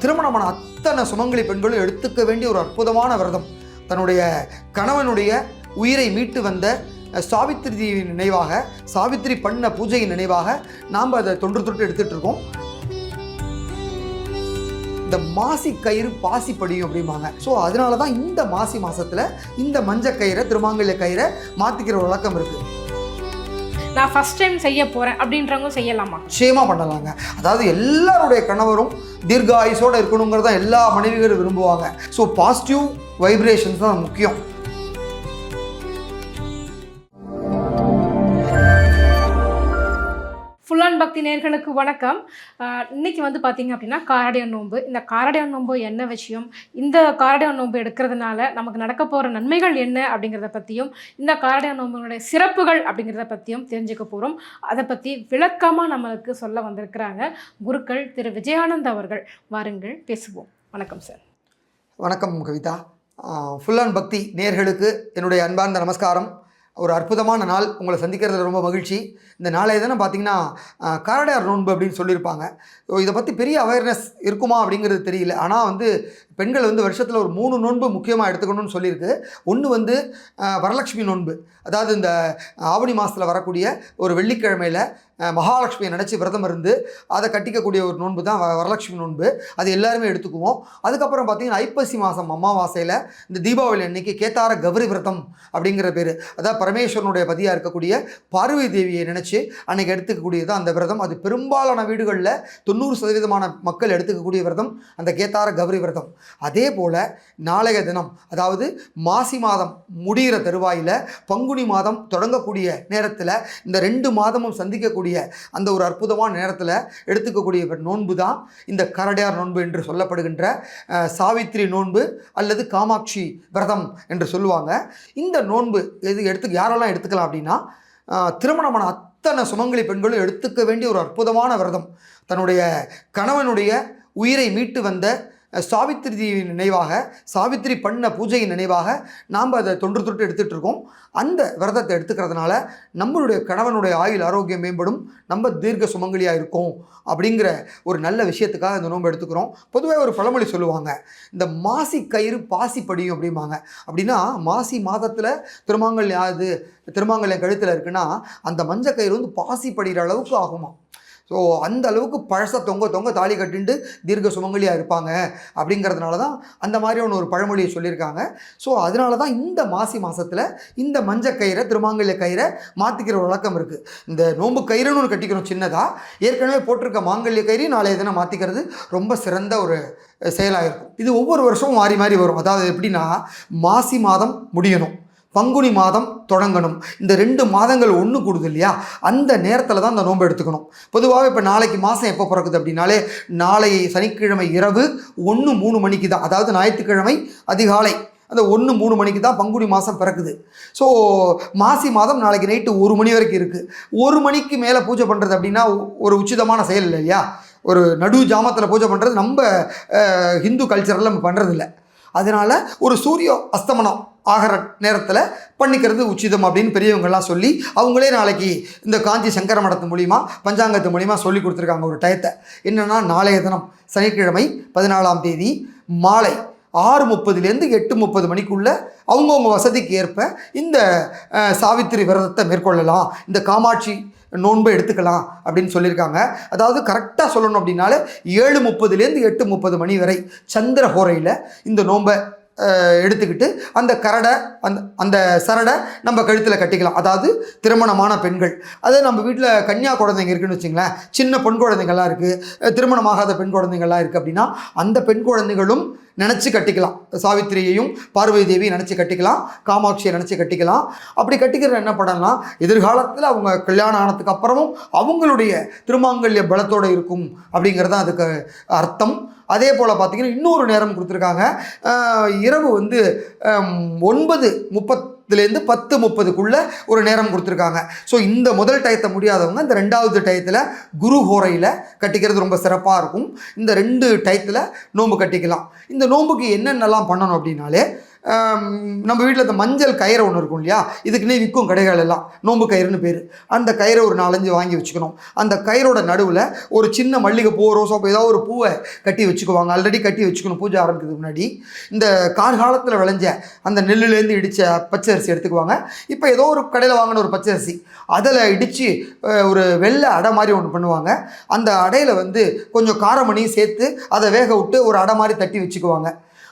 திருமணமான அத்தனை சுமங்கலி பெண்களும் எடுத்துக்க வேண்டிய ஒரு அற்புதமான விரதம். தன்னுடைய கணவனுடைய உயிரை மீட்டு வந்த சாவித்திரி நினைவாக, சாவித்திரி பண்ண பூஜையின் நினைவாக நாம் அதை தொன்று தொட்டு எடுத்துகிட்டு இருக்கோம். இந்த மாசி கயிறு பாசி படியும் அப்படிம்பாங்க. ஸோ அதனால தான் இந்த மாசி மாதத்தில் இந்த மஞ்சள் கயிறை, திருமாங்கல்ய கயிறை மாற்றிக்கிற ஒரு வழக்கம் இருக்குது. நான் ஃபர்ஸ்ட் டைம் செய்ய போகிறேன் அப்படின்றவங்க செய்யலாமா? நிச்சயமாக பண்ணலாங்க. அதாவது எல்லாருடைய கணவரும் தீர்க்க ஆயுசோடு இருக்கணுங்கிறது தான் எல்லா மனைவிகளும் விரும்புவாங்க. ஸோ பாசிட்டிவ் வைப்ரேஷன்ஸ் தான் முக்கியம். ஃபுல் ஆன் பக்தி நேயர்களுக்கு வணக்கம். இன்னைக்கு வந்து பார்த்தீங்க அப்படின்னா காரடையான் நோன்பு. இந்த காரடையான் நோன்பு என்ன விஷயம், இந்த காரடையான் நோன்பு எடுக்கிறதுனால நமக்கு நடக்க போகிற நன்மைகள் என்ன அப்படிங்கிறத பற்றியும், இந்த காரடையான் நோன்புடைய சிறப்புகள் அப்படிங்கிறத பற்றியும் தெரிஞ்சுக்க போகிறோம். அதை பற்றி விளக்கமாக நம்மளுக்கு சொல்ல வந்திருக்கிறாங்க குருக்கள் திரு விஜயானந்த் அவர்கள். வாருங்கள் பேசுவோம். வணக்கம் சார். வணக்கம் கவிதா. ஃபுல் ஆன் பக்தி நேயர்களுக்கு என்னுடைய அன்பார்ந்த நமஸ்காரம். ஒரு அற்புதமான நாள், உங்களை சந்திக்கிறதுல ரொம்ப மகிழ்ச்சி. இந்த நாளைய தானே பார்த்தீங்கன்னா காரடையார் நோன்பு அப்படின்னு சொல்லியிருப்பாங்க. இதை பற்றி பெரிய அவேர்னஸ் இருக்குமா அப்படிங்கிறது தெரியல. ஆனால் வந்து பெண்கள் வந்து வருஷத்தில் ஒரு 3 நோன்பு முக்கியமாக எடுத்துக்கணும்னு சொல்லியிருக்கு. ஒன்று வந்து வரலட்சுமி நோன்பு, அதாவது இந்த ஆவணி மாதத்தில் வரக்கூடிய ஒரு வெள்ளிக்கிழமையில் மகாலட்சுமியை நினச்சி விரதம் இருந்து அதை கட்டிக்கக்கூடிய ஒரு நோன்பு தான் வரலட்சுமி நோன்பு. அது எல்லாருமே எடுத்துக்குவோம். அதுக்கப்புறம் பார்த்திங்கன்னா ஐப்பசி மாதம் அமாவாசையில் இந்த தீபாவளி அன்னைக்கு கேத்தார கௌரி விரதம் அப்படிங்கிற பேர், அதாவது பரமேஸ்வரனுடைய பதியாக இருக்கக்கூடிய பார்வதி தேவியை நினச்சி அன்றைக்கி எடுத்துக்கக்கூடியது அந்த விரதம். அது பெரும்பாலான வீடுகளில் 90% மக்கள் எடுத்துக்கக்கூடிய விரதம் அந்த கேத்தார கௌரி விரதம். அதே போல் நாளைய தினம், அதாவது மாசி மாதம் முடிகிற தருவாயில் பங்குனி மாதம் தொடங்கக்கூடிய நேரத்தில் இந்த 2 மாதமும் சந்திக்கக்கூடிய அந்த ஒரு அற்புதமான நேரத்தில் எடுத்துக்கக்கூடிய நோன்பு தான் இந்த காரடையார் நோன்பு என்று சொல்லப்படுகின்ற சாவித்திரி நோன்பு அல்லது காமாட்சி விரதம் என்று சொல்லுவாங்க. இந்த நோன்பு யாரெல்லாம் எடுத்துக்கலாம் அப்படின்னா, திருமணமான அத்தனை சுமங்கலி பெண்களும் எடுத்துக்க வேண்டிய ஒரு அற்புதமான விரதம். தன்னுடைய கணவனுடைய உயிரை மீட்டு வந்த சாவித்திரி நினைவாக, சாவித்திரி பண்ண பூஜையின் நினைவாக நாம் அதை தொன்று தொட்டு எடுத்துகிட்டு இருக்கோம். அந்த விரதத்தை எடுத்துக்கிறதுனால நம்மளுடைய கணவனுடைய ஆயுள் ஆரோக்கியம் மேம்படும், நம்ம தீர்க்க சுமங்கலியாக இருக்கும் அப்படிங்கிற ஒரு நல்ல விஷயத்துக்காக இந்த நோன்பு எடுத்துக்கிறோம். பொதுவாக ஒரு பழமொழி சொல்லுவாங்க, இந்த மாசி கயிறு பாசி படியும் அப்படிம்பாங்க. அப்படின்னா மாசி மாதத்தில் திருமாங்கல்யம் கழுத்தில் இருக்குன்னா அந்த மஞ்சள் கயிறு வந்து பாசி படிகிற அளவுக்கு ஆகுமா. ஸோ அந்த அளவுக்கு பழச தொங்க தாலி கட்டிண்டு தீர்க்க சுமங்கலியாக இருப்பாங்க. அப்படிங்கிறதுனால தான் அந்த மாதிரியான ஒரு பழமொழியை சொல்லியிருக்காங்க. ஸோ அதனால தான் இந்த மாசி மாதத்தில் இந்த மஞ்சள் கயிறை, திருமாங்கல்ய கயிறை மாற்றிக்கிற வழக்கம் இருக்குது. இந்த நோன்பு கயிறுன்னு ஒன்று கட்டிக்கிறோம் சின்னதாக. ஏற்கனவே போட்டிருக்க மாங்கல்ய கயிறு நாளைய தினம் மாற்றிக்கிறது ரொம்ப சிறந்த ஒரு செயலாக இருக்கும். இது ஒவ்வொரு வருஷமும் மாறி வரும். அதாவது எப்படின்னா, மாசி மாதம் முடியணும், பங்குனி மாதம் தொடங்கணும், இந்த 2 மாதங்கள் ஒன்று கூடுது இல்லையா, அந்த நேரத்தில் தான் இந்த நோன்பு எடுத்துக்கணும். பொதுவாகவே இப்போ நாளைக்கு மாதம் எப்போ பிறக்குது அப்படின்னாலே நாளை சனிக்கிழமை இரவு 1-3 மணிக்கு தான், அதாவது ஞாயிற்றுக்கிழமை அதிகாலை அந்த 1-3 மணிக்கு தான் பங்குனி மாதம் பிறக்குது. ஸோ மாசி மாதம் நாளைக்கு நைட்டு 1 மணி வரைக்கும் இருக்குது. 1 மணிக்கு மேலே பூஜை பண்ணுறது அப்படின்னா ஒரு உச்சிதமான செயல் இல்லை இல்லையா. ஒரு நடு ஜாமத்தில் பூஜை பண்ணுறது நம்ம ஹிந்து கல்ச்சரில் நம்ம பண்ணுறதில்ல. அதனால் ஒரு சூரிய அஸ்தமனம் ஆகிற நேரத்தில் பண்ணிக்கிறது உச்சிதம் அப்படின்னு பெரியவங்கள்லாம் சொல்லி அவங்களே நாளைக்கு இந்த காஞ்சி சங்கர மடத்து மூலிமா பஞ்சாங்கத்து மூலிமா சொல்லி கொடுத்துருக்காங்க ஒரு டயத்தை. என்னென்னா, நாளைய தினம் சனிக்கிழமை 14ஆம் தேதி மாலை 6:30 8:30 மணிக்குள்ளே அவங்கவுங்க வசதிக்கு ஏற்ப இந்த சாவித்திரி விரதத்தை மேற்கொள்ளலாம், இந்த காமாட்சி நோன்பை எடுத்துக்கலாம் அப்படின்னு சொல்லியிருக்காங்க. அதாவது கரெக்டாக சொல்லணும் அப்படின்னாலே 7:30 8:30 மணி வரை சந்திர ஹோரையில் இந்த நோன்பை எடுத்துக்கிட்டு அந்த அந்த சரடை நம்ம கழுத்தில் கட்டிக்கலாம். அதாவது திருமணமான பெண்கள், அதாவது நம்ம வீட்டில் கன்னியா குழந்தைங்க இருக்குதுன்னு வச்சுங்களேன், சின்ன பெண் குழந்தைங்கள்லாம் இருக்குது, திருமணமாகாத பெண் குழந்தைங்கள்லாம் இருக்குது அப்படின்னா அந்த பெண் குழந்தைகளும் நினச்சி கட்டிக்கலாம். சாவித்திரியையும் பார்வதி தேவியை நினச்சி கட்டிக்கலாம், காமாட்சியை நினச்சி கட்டிக்கலாம். அப்படி கட்டிக்கிற என்ன பண்ணலாம், எதிர்காலத்தில் அவங்க கல்யாணம் ஆனதுக்கு அப்புறமும் அவங்களுடைய திருமாங்கல்ய பலத்தோடு இருக்கும் அப்படிங்கிறது தான் அதுக்கு அர்த்தம். அதே போல் பார்த்திங்கன்னா இன்னொரு நேரம் கொடுத்துருக்காங்க. இரவு வந்து 9:30 10:30 ஒரு நேரம் கொடுத்துருக்காங்க. ஸோ இந்த முதல் டயத்தை முடியாதவங்க இந்த 2வது டயத்தில் குரு ஹோரையில் கட்டிக்கிறது ரொம்ப சிறப்பாக இருக்கும். இந்த 2 டயத்தில் நோன்பு கட்டிக்கலாம். இந்த நோன்புக்கு என்னென்னலாம் பண்ணணும் அப்படின்னாலே, நம்ம வீட்டில் இந்த மஞ்சள் கயிறு ஒன்று இருக்கும் இல்லையா, இதுக்குன்னே விற்கும் கடைகள் எல்லாம், நோம்பு கயிறுன்னு பேர். அந்த கயிறை ஒரு 4-5 வாங்கி வச்சுக்கணும். அந்த கயிறோட நடுவில் ஒரு சின்ன மல்லிகை பூ, ரோசாப்பூ, ஏதாவது ஒரு பூவை கட்டி வச்சுக்குவாங்க. ஆல்ரெடி கட்டி வச்சுக்கணும் பூஜை ஆரம்பிக்கிறதுக்கு முன்னாடி. இந்த காலத்தில் விளைஞ்ச அந்த நெல்லுலேருந்து இடித்த பச்சை அரிசி எடுத்துக்குவாங்க. இப்போ ஏதோ ஒரு கடையில் வாங்கின ஒரு பச்சை அரிசி, அதில் இடித்து ஒரு வெள்ளை அடை மாதிரி ஒன்று பண்ணுவாங்க. அந்த அடையில் வந்து கொஞ்சம் காரமணியும் சேர்த்து அதை வேக விட்டு ஒரு அடை மாதிரி தட்டி வச்சுக்குவாங்க.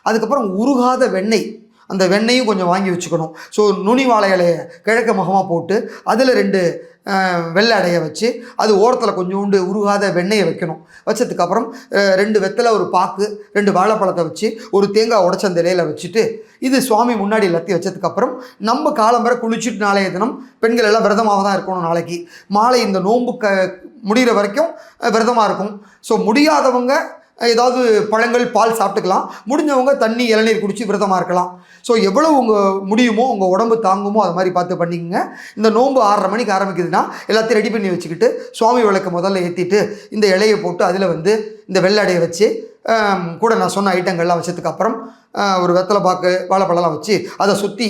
அதுக்கப்புறம் உருகாத வெண்ணெய், அந்த வெண்ணெயும் கொஞ்சம் வாங்கி வச்சுக்கணும். ஸோ நுனி வாழை இலையை கிழக்க முகமாக போட்டு அதில் 2 வெள்ளை அடையை வச்சு அது ஓரத்தில் கொஞ்சோண்டு உருகாத வெண்ணெயை வைக்கணும். வச்சதுக்கப்புறம் 2 வெத்தலை, ஒரு பாக்கு, 2 வாழைப்பழத்தை வச்சு ஒரு தேங்காய் உடச்ச அந்த இலையில் வச்சுட்டு இது சுவாமி முன்னாடி எல்லாத்தையும் வச்சதுக்கப்புறம் நம்ம காலம்பரை குளிச்சுட்டு நாளைய தினம் பெண்கள் எல்லாம் விரதமாக தான் இருக்கணும். நாளைக்கு மாலை இந்த நோன்பு முடிகிற வரைக்கும் விரதமாக இருக்கும். ஸோ முடியாதவங்க ஏதாவது பழங்கள், பால் சாப்பிட்டுக்கலாம். முடிஞ்சவங்க தண்ணி, இளநீர் குடித்து விரதமாக இருக்கலாம். ஸோ எவ்வளோ உங்கள் முடியுமோ, உங்கள் உடம்பு தாங்குமோ அது மாதிரி பார்த்து பண்ணிக்கங்க. இந்த நோன்பு 6:30 மணிக்கு ஆரம்பிக்குதுன்னா எல்லாத்தையும் ரெடி பண்ணி வச்சுக்கிட்டு சுவாமி விளக்கு முதல்ல ஏற்றிட்டு இந்த இலையை போட்டு அதில் வந்து இந்த வெள்ளை அடையை வச்சு கூட நான் சொன்ன ஐட்டங்கள்லாம் வச்சதுக்கப்புறம் ஒரு வெத்தலை பாக்கு, வாழைப்பழம்லாம் வச்சு அதை சுற்றி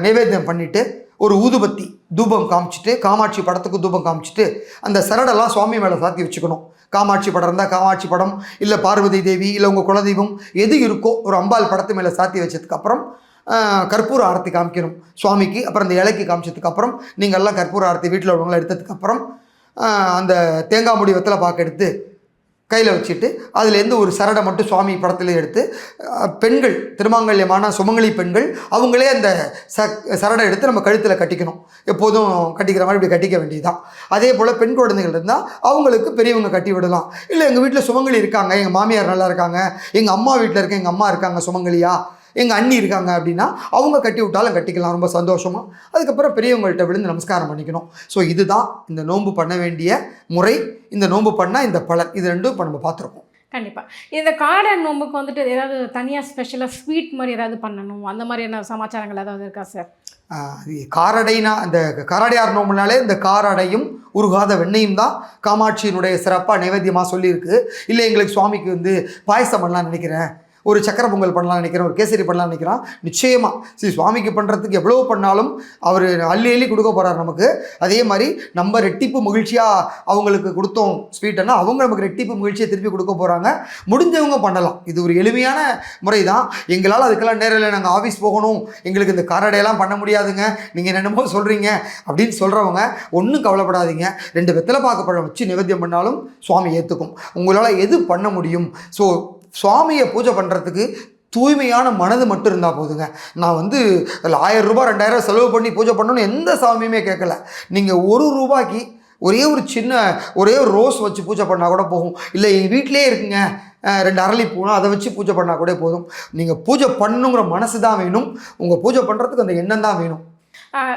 நைவேத்தியம் பண்ணிவிட்டு ஒரு ஊதுபத்தி தூபம் காமிச்சிட்டு, காமாட்சி படத்துக்கு தூபம் காமிச்சிட்டு அந்த சரடெல்லாம் சுவாமி மேலே சாத்தி வச்சுக்கணும். காமாட்சி படம் இருந்தால் காமாட்சி படம், இல்லை பார்வதி தேவி, இல்லை உங்கள் குலதெய்வம் எது இருக்கோ ஒரு அம்பாள் படத்து மேலே சாத்தி வச்சதுக்கப்புறம் கற்பூர ஆரத்தி காமிக்கணும் சுவாமிக்கு. அப்புறம் அந்த இலைக்கு காமிச்சதுக்கப்புறம் நீங்கள் எல்லாம் கற்பூர ஆரத்தி வீட்டில் உள்ளவங்களை எடுத்ததுக்கப்புறம் அந்த தேங்காய் முடி வெத்தலை பாக்கு எடுத்து கையில் வச்சுட்டு அதுலேருந்து ஒரு சரடை மட்டும் சுவாமி படத்தில் எடுத்து பெண்கள், திருமாங்கல்யமான சுமங்கலி பெண்கள் அவங்களே அந்த சரடை எடுத்து நம்ம கழுத்தில் கட்டிக்கணும். எப்போதும் கட்டிக்கிற மாதிரி இப்படி கட்டிக்க வேண்டியதுதான். அதே போல் பெண் குழந்தைகள் இருந்தால் அவங்களுக்கு பெரியவங்க கட்டி விடலாம். இல்லை எங்கள் வீட்டில் சுமங்கலி இருக்காங்க, எங்கள் மாமியார் நல்லா இருக்காங்க, எங்கள் அம்மா வீட்டில் இருக்க எங்கள் அம்மா இருக்காங்க சுமங்கலியா, எங்கள் அண்ணி இருக்காங்க அப்படின்னா அவங்க கட்டி விட்டாலும் கட்டிக்கலாம் ரொம்ப சந்தோஷமாக. அதுக்கப்புறம் பெரியவங்கள்ட்ட விழுந்து நமஸ்காரம் பண்ணிக்கணும். ஸோ இதுதான் இந்த நோன்பு பண்ண வேண்டிய முறை. இந்த நோன்பு பண்ணால் இந்த பலன், இது 2 இப்போ நம்ம பார்த்துருக்கோம். கண்டிப்பாக. இந்த காரடையான் நோம்புக்கு வந்துட்டு ஏதாவது தனியாக ஸ்பெஷலாக ஸ்வீட் மாதிரி ஏதாவது பண்ணணும், அந்த மாதிரியான சமாச்சாரங்கள் ஏதாவது இருக்கா சார்? காரடைனா அந்த காரடையார் நோம்புனாலே இந்த காரடையும் உருகாத வெண்ணையும் தான் காமாட்சியினுடைய சிறப்பாக நைவேத்தியமாக சொல்லியிருக்கு. இல்லை எங்களுக்கு சுவாமிக்கு வந்து பாயசம் பண்ணலாம்னு நினைக்கிறேன், ஒரு சக்கரை பொங்கல் பண்ணலாம்னு நினைக்கிறேன், ஒரு கேசரி பண்ணலாம்னு நினைக்கிறான், நிச்சயமாக சரி சுவாமிக்கு பண்ணுறதுக்கு எவ்வளோ பண்ணாலும் அவர் அள்ளி அள்ளி கொடுக்க போகிறார் நமக்கு. அதே மாதிரி நம்ம ரெட்டிப்பு மகிழ்ச்சியாக அவங்களுக்கு கொடுத்தோம் ஸ்வீட்டுன்னா அவங்க நமக்கு ரெட்டிப்பு மகிழ்ச்சியை திருப்பி கொடுக்க போகிறாங்க. முடிஞ்சவங்க பண்ணலாம். இது ஒரு எளிமையான முறை தான். எங்களால் அதுக்கெல்லாம் நேரம் இல்லை, நாங்கள் ஆஃபீஸ் போகணும், எங்களுக்கு இந்த காரடையெல்லாம் பண்ண முடியாதுங்க, நீங்கள் என்னென்னமோ சொல்கிறீங்க அப்படின்னு சொல்கிறவங்க ஒன்றும் கவலைப்படாதீங்க. 2 வெத்தலை பாக்கு பழம் வச்சு நிவேத்தியம் பண்ணாலும் சுவாமி ஏற்றுக்கும். உங்களால் எது பண்ண முடியும். ஸோ சுவாமியை பூஜை பண்ணுறதுக்கு தூய்மையான மனது மட்டும் இருந்தால் போதுங்க. நான் வந்து 1000 ரூபாய் 2000 செலவு பண்ணி பூஜை பண்ணணும்னு எந்த சாமியுமே கேட்கல. நீங்கள் 1 ரூபாய்க்கு ஒரே ஒரு ரோஸ் வச்சு பூஜை பண்ணால் கூட போகும். இல்லை எங்கள் வீட்டிலே இருக்குங்க 2 அரளி பூனா அதை வச்சு பூஜை பண்ணால் கூட போதும். நீங்கள் பூஜை பண்ணணுங்கிற மனசு தான் வேணும். உங்கள் பூஜை பண்ணுறதுக்கு அந்த எண்ணம் தான் வேணும்.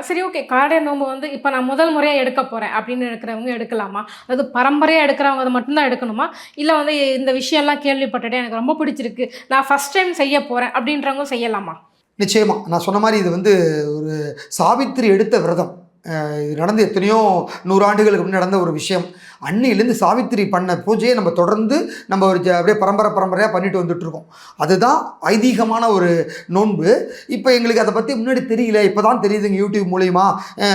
சரி, ஓகே. காரடையான் நோம்பு வந்து இப்போ நான் முதல் முறையாக எடுக்க போகிறேன் அப்படின்னு இருக்கிறவங்க எடுக்கலாமா? அதாவது பரம்பரையாக எடுக்கிறவங்க அதை மட்டும்தான் எடுக்கணுமா? இல்லை வந்து இந்த விஷயம்லாம் கேள்விப்பட்டுட்டே எனக்கு ரொம்ப பிடிச்சிருக்கு, நான் ஃபஸ்ட் டைம் செய்ய போகிறேன் அப்படின்றவங்க செய்யலாமா? நிச்சயமாக. நான் சொன்ன மாதிரி இது வந்து ஒரு சாவித்திரி எடுத்த விரதம். இது நடந்து எத்தனையோ 100 ஆண்டுகளுக்கு முன்னாடி நடந்த ஒரு விஷயம். அன்னிலேருந்து சாவித்திரி பண்ண பூஜையை நம்ம தொடர்ந்து நம்ம ஒரு அப்படியே பரம்பரையாக பண்ணிட்டு வந்துட்டுருக்கோம். அதுதான் ஐதீகமான ஒரு நோன்பு. இப்போ எங்களுக்கு அதை பற்றி முன்னாடி தெரியல, இப்போ தான் தெரியுதுங்க யூடியூப் மூலிமா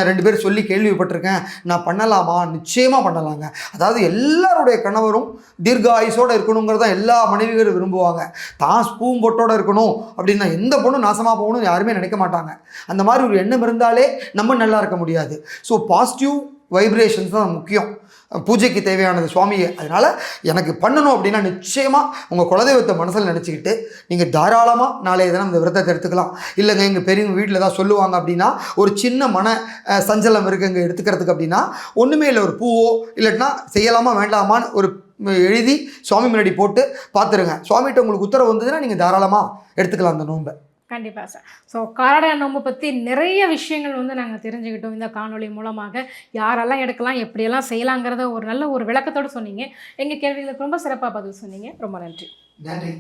2 பேர் சொல்லி கேள்விப்பட்டிருக்கேன். நான் பண்ணலாமா? நிச்சயமாக பண்ணலாங்க. அதாவது எல்லாருடைய கணவரும் தீர்க்க ஆயுசோடு இருக்கணுங்கிறது தான் எல்லா மனைவிகளும் விரும்புவாங்க. தான் ஸ்பூம் பொட்டோடு இருக்கணும் அப்படின்னா எந்த பொண்ணும் நாசமாக போகணும்னு யாருமே நினைக்க மாட்டாங்க. அந்த மாதிரி ஒரு எண்ணம் இருந்தாலே நம்ம நல்லா இருக்க முடியாது. ஸோ பாசிட்டிவ் வைப்ரேஷன்ஸ் தான் முக்கியம் பூஜைக்கு தேவையானது சுவாமியை. அதனால் எனக்கு பண்ணணும் அப்படின்னா நிச்சயமாக உங்கள் குலதெய்வத்தை மனசில் நினச்சிக்கிட்டு நீங்கள் தாராளமாக நாளைய தினம் இந்த விரதத்தை எடுத்துக்கலாம். இல்லைங்க எங்கள் பெரியவங்க வீட்டில் தான் சொல்லுவாங்க அப்படின்னா ஒரு சின்ன மன சஞ்சலம் இருக்குங்க எடுத்துக்கிறதுக்கு அப்படின்னா ஒன்றுமே இல்லை, ஒரு பூவோ இல்லைன்னா செய்யலாமா வேண்டாமான்னு ஒரு எழுதி சுவாமி முன்னாடி போட்டு பார்த்துருங்க. சுவாமிகிட்ட உங்களுக்கு உத்தரவு வந்ததுன்னா நீங்கள் தாராளமாக எடுத்துக்கலாம் அந்த நோன்பை. கண்டிப்பாக சார். ஸோ காரடையான் நோம்பு பற்றி நிறைய விஷயங்கள் வந்து நாங்கள் தெரிஞ்சுக்கிட்டோம் இந்த காணொளி மூலமாக. யாரெல்லாம் எடுக்கலாம், எப்படியெல்லாம் செய்யலாங்கிறத ஒரு நல்ல ஒரு விளக்கத்தோடு சொன்னீங்க. எங்கள் கேள்விகளுக்கு ரொம்ப சிறப்பாக பதில் சொன்னீங்க. ரொம்ப நன்றி. நன்றி.